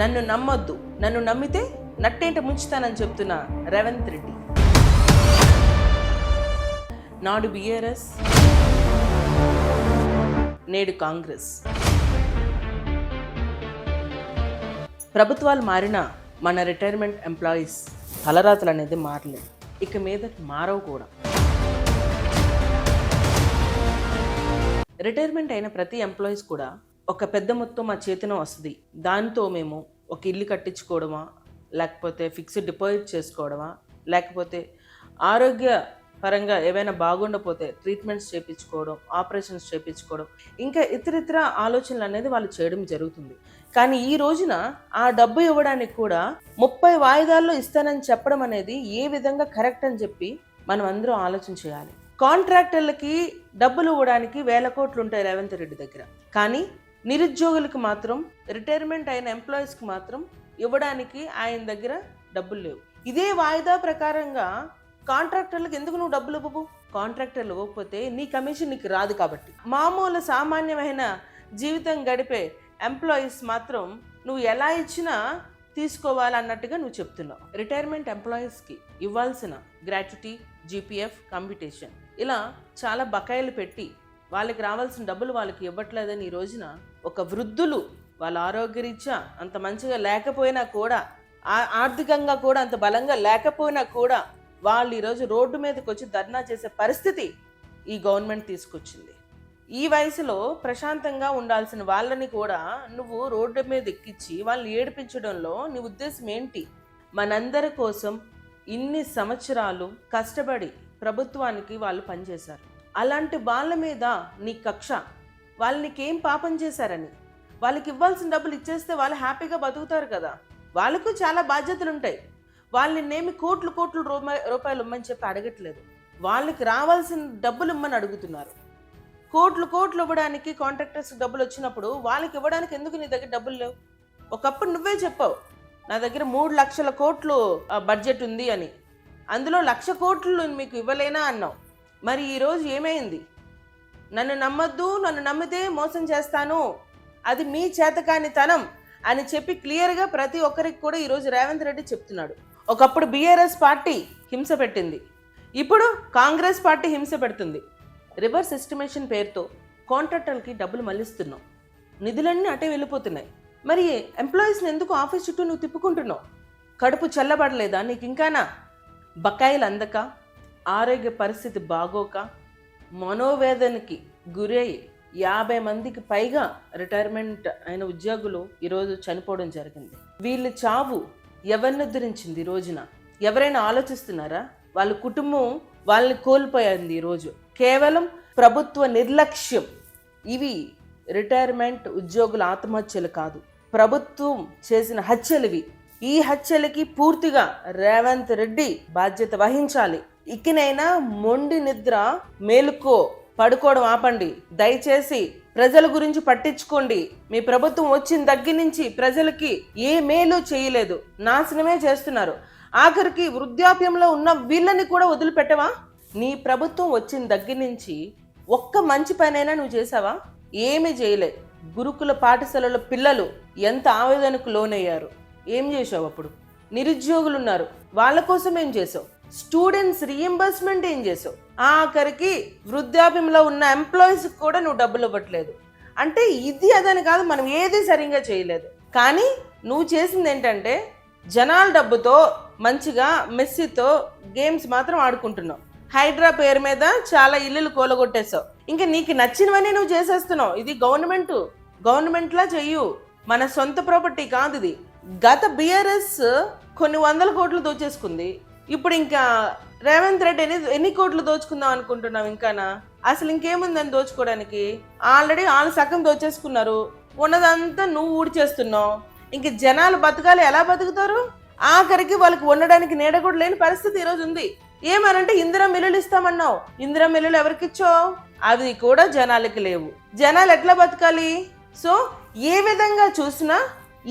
నన్ను నమ్మొద్దు, నన్ను నమ్మితే నట్టేంట ముంచుతానని చెప్తున్న రేవంత్ రెడ్డి. నాడు బీఆర్ఎస్, నేడు కాంగ్రెస్. ప్రభుత్వాలు మారినా మన రిటైర్మెంట్ ఎంప్లాయీస్ తలరాతలు అనేది మారలేదు, ఇక మీద మారవు కూడా. రిటైర్మెంట్ అయిన ప్రతి ఎంప్లాయీస్ కూడా ఒక పెద్ద మొత్తం మా చేతిలో వస్తుంది, దాంతో మేము ఒక ఇల్లు కట్టించుకోవడమా, లేకపోతే ఫిక్స్డ్ డిపాజిట్ చేసుకోవడమా, లేకపోతే ఆరోగ్య పరంగా ఏవైనా బాగుండకపోతే ట్రీట్మెంట్స్ చేయించుకోవడం, ఆపరేషన్స్ చేయించుకోవడం, ఇంకా ఇతరితర ఆలోచనలు అనేది వాళ్ళు చేయడం జరుగుతుంది. కానీ ఈ రోజున ఆ డబ్బు ఇవ్వడానికి కూడా 30 వాయిదాల్లో ఇస్తానని చెప్పడం అనేది ఏ విధంగా కరెక్ట్ అని చెప్పి మనం అందరూ ఆలోచన చేయాలి. కాంట్రాక్టర్లకి డబ్బులు ఇవ్వడానికి 1000 కోట్లు ఉంటాయి రేవంత్ రెడ్డి దగ్గర, కానీ నిరుద్యోగులకు మాత్రం, రిటైర్మెంట్ అయిన ఎంప్లాయీస్కి మాత్రం ఇవ్వడానికి ఆయన దగ్గర డబ్బులు లేవు. ఇదే వాయిదా ప్రకారంగా కాంట్రాక్టర్లకు ఎందుకు నువ్వు డబ్బులు ఇవ్వవు? కాంట్రాక్టర్లు ఇవ్వకపోతే నీ కమిషన్ నీకు రాదు కాబట్టి. మామూలు సామాన్యమైన జీవితం గడిపే ఎంప్లాయీస్ మాత్రం నువ్వు ఎలా ఇచ్చినా తీసుకోవాలన్నట్టుగా నువ్వు చెప్తున్నావు. రిటైర్మెంట్ ఎంప్లాయీస్కి ఇవ్వాల్సిన గ్రాట్యుటీ, జీపీఎఫ్, కంప్యూటేషన్ ఇలా చాలా బకాయిలు పెట్టి వాళ్ళకి రావాల్సిన డబ్బులు వాళ్ళకి ఇవ్వట్లేదని ఈ రోజున ఒక వృద్ధులు వాళ్ళ ఆరోగ్యరీత్యా అంత మంచిగా లేకపోయినా కూడా, ఆర్థికంగా కూడా అంత బలంగా లేకపోయినా కూడా వాళ్ళు ఈరోజు రోడ్డు మీదకి వచ్చి ధర్నా చేసే పరిస్థితి ఈ గవర్నమెంట్ తీసుకొచ్చింది. ఈ వయసులో ప్రశాంతంగా ఉండాల్సిన వాళ్ళని కూడా నువ్వు రోడ్డు మీద ఎక్కించి వాళ్ళని ఏడిపించడంలో నీ ఉద్దేశం ఏంటి? మనందరి కోసం ఇన్ని సంవత్సరాలు కష్టపడి ప్రభుత్వానికి వాళ్ళు పనిచేశారు. అలాంటి వాళ్ళ మీద నీ కక్ష, వాళ్ళు నీకేం పాపం చేశారని వాళ్ళకి ఇవ్వాల్సిన డబ్బులు ఇచ్చేస్తే వాళ్ళు హ్యాపీగా బతుకుతారు కదా. వాళ్ళకు చాలా బాధ్యతలు ఉంటాయి. వాళ్ళనేమి కోట్లు రూపాయలు ఇమ్మని చెప్పి అడగట్లేదు, వాళ్ళకి రావాల్సిన డబ్బులు ఇమ్మని అడుగుతున్నారు. కోట్లు ఇవ్వడానికి కాంట్రాక్టర్స్ డబ్బులు వచ్చినప్పుడు వాళ్ళకి ఇవ్వడానికి ఎందుకు నీ దగ్గర డబ్బులు లేవు? ఒకప్పుడు నువ్వే చెప్పావు నా దగ్గర 3 లక్షల కోట్లు బడ్జెట్ ఉంది అని, అందులో 1,00,000 కోట్లు మీకు ఇవ్వలేనా అన్నావు. మరి ఈరోజు ఏమైంది? నన్ను నమ్మొద్దు, నన్ను నమ్మితే మోసం చేస్తాను, అది మీ చేతకానితనం అని చెప్పి క్లియర్గా ప్రతి ఒక్కరికి కూడా ఈరోజు రేవంత్ రెడ్డి చెప్తున్నాడు. ఒకప్పుడు బీఆర్ఎస్ పార్టీ హింస పెట్టింది, ఇప్పుడు కాంగ్రెస్ పార్టీ హింస పెడుతుంది. రివర్స్ ఎస్టిమేషన్ పేరుతో కాంట్రాక్టర్లకి డబ్బులు మళ్ళిస్తున్నావు, నిధులన్నీ అటే వెళ్ళిపోతున్నాయి. మరి ఎంప్లాయీస్ని ఎందుకు ఆఫీస్ చుట్టూ నువ్వు తిప్పుకుంటున్నావు? కడుపు చల్లబడలేదా నీకు? ఇంకానా బకాయిలు అందక, ఆరోగ్య పరిస్థితి బాగోక, మనోవేదనకి గురై 50 మందికి పైగా రిటైర్మెంట్ అయిన ఉద్యోగులు ఈరోజు చనిపోవడం జరిగింది. వీళ్ళ చావు ఎవరిని ఉద్ధరించింది? ఈ రోజున ఎవరైనా ఆలోచిస్తున్నారా? వాళ్ళ కుటుంబం వాళ్ళని కోల్పోయింది. ఈరోజు కేవలం ప్రభుత్వ నిర్లక్ష్యం. ఇవి రిటైర్మెంట్ ఉద్యోగుల ఆత్మహత్యలు కాదు, ప్రభుత్వం చేసిన హత్యలువి. ఈ హత్యలకి పూర్తిగా రేవంత్ రెడ్డి బాధ్యత వహించాలి. ఇకనైనా మొండి నిద్ర మేలుకో, పడుకోవడం ఆపండి. దయచేసి ప్రజల గురించి పట్టించుకోండి. మీ ప్రభుత్వం వచ్చిన దగ్గర నుంచి ప్రజలకి ఏ మేలు చేయలేదు, నాశనమే చేస్తున్నారు. ఆఖరికి వృద్ధాప్యంలో ఉన్న వీళ్ళని కూడా వదిలిపెట్టవా? నీ ప్రభుత్వం వచ్చిన దగ్గర నుంచి ఒక్క మంచి పనైనా నువ్వు చేసావా? ఏమీ చేయలే. గురుకుల పాఠశాలలో పిల్లలు ఎంత ఆవేదనకు లోనయ్యారు, ఏం చేసావు? అప్పుడు నిరుద్యోగులు ఉన్నారు, వాళ్ళ కోసం ఏం చేసావు? స్టూడెంట్స్ రీఎంబర్స్మెంట్ ఏం చేసావు? ఆఖరికి వృద్ధాప్యంలో ఉన్న ఎంప్లాయీస్కి కూడా నువ్వు డబ్బులు ఇవ్వట్లేదు. అంటే ఇది అదని కాదు, మనం ఏది సరిగ్గా చేయలేదు. కానీ నువ్వు చేసింది ఏంటంటే జనాల డబ్బుతో మంచిగా మెస్సీతో గేమ్స్ మాత్రం ఆడుకుంటున్నావు. హైడ్రా పేరు మీద చాలా ఇల్లులు కూలగొట్టేసావు. ఇంకా నీకు నచ్చినవన్నీ నువ్వు చేసేస్తున్నావు. ఇది గవర్నమెంట్లా చెయ్యు, మన సొంత ప్రాపర్టీ కాదు ఇది. గత బీఆర్ఎస్ కొన్ని 100 కోట్లు దోచేసుకుంది, ఇప్పుడు ఇంకా రేవంత్ రెడ్డి ఎన్ని కోట్లు దోచుకుందాం అనుకుంటున్నావు? ఇంకానా? అసలు ఇంకేముందని దోచుకోవడానికి? ఆల్రెడీ వాళ్ళు సగం దోచేసుకున్నారు, ఉన్నదంతా నువ్వు ఊడ్చేస్తున్నావు. ఇంక జనాలు బతకాలి, ఎలా బతుకుతారు? ఆఖరికి వాళ్ళకి ఉండడానికి నీడ కూడా లేని పరిస్థితి ఈరోజు ఉంది. ఏమనంటే ఇందిరా మిల్లులు ఇస్తామన్నావు, ఇందిరా మిల్లులు ఎవరికి ఇచ్చావు? అవి కూడా జనాలకి లేవు. జనాలు ఎట్లా బతకాలి? సో ఏ విధంగా చూసినా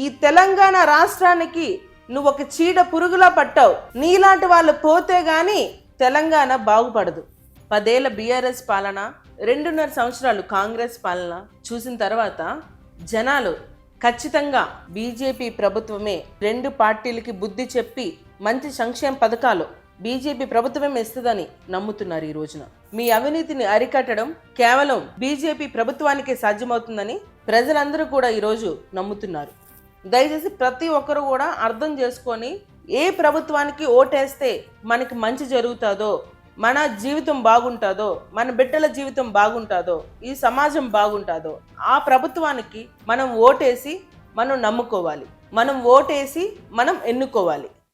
ఈ తెలంగాణ రాష్ట్రానికి నువ్వు ఒక చీడ పురుగులా పట్టావు. నీలాంటి వాళ్ళు పోతే గాని తెలంగాణ బాగుపడదు. 10 ఏళ్ల బీఆర్ఎస్ పాలన, 2.5 సంవత్సరాలు కాంగ్రెస్ పాలన చూసిన తర్వాత జనాలు ఖచ్చితంగా బీజేపీ ప్రభుత్వమే 2 పార్టీలకి బుద్ధి చెప్పి మంచి సంక్షేమ పథకాలు బీజేపీ ప్రభుత్వమే ఇస్తుందని నమ్ముతున్నారు. ఈ రోజున మీ అవినీతిని అరికట్టడం కేవలం బీజేపీ ప్రభుత్వానికే సాధ్యమవుతుందని ప్రజలందరూ కూడా ఈరోజు నమ్ముతున్నారు. దయచేసి ప్రతి ఒక్కరు కూడా అర్థం చేసుకొని ఏ ప్రభుత్వానికి ఓటేస్తే మనకి మంచి జరుగుతుందో, మన జీవితం బాగుంటుందో, మన బిడ్డల జీవితం బాగుంటుందో, ఈ సమాజం బాగుంటుందో ఆ ప్రభుత్వానికి మనం ఓటేసి మనం నమ్ముకోవాలి, మనం ఓటేసి మనం ఎన్నుకోవాలి.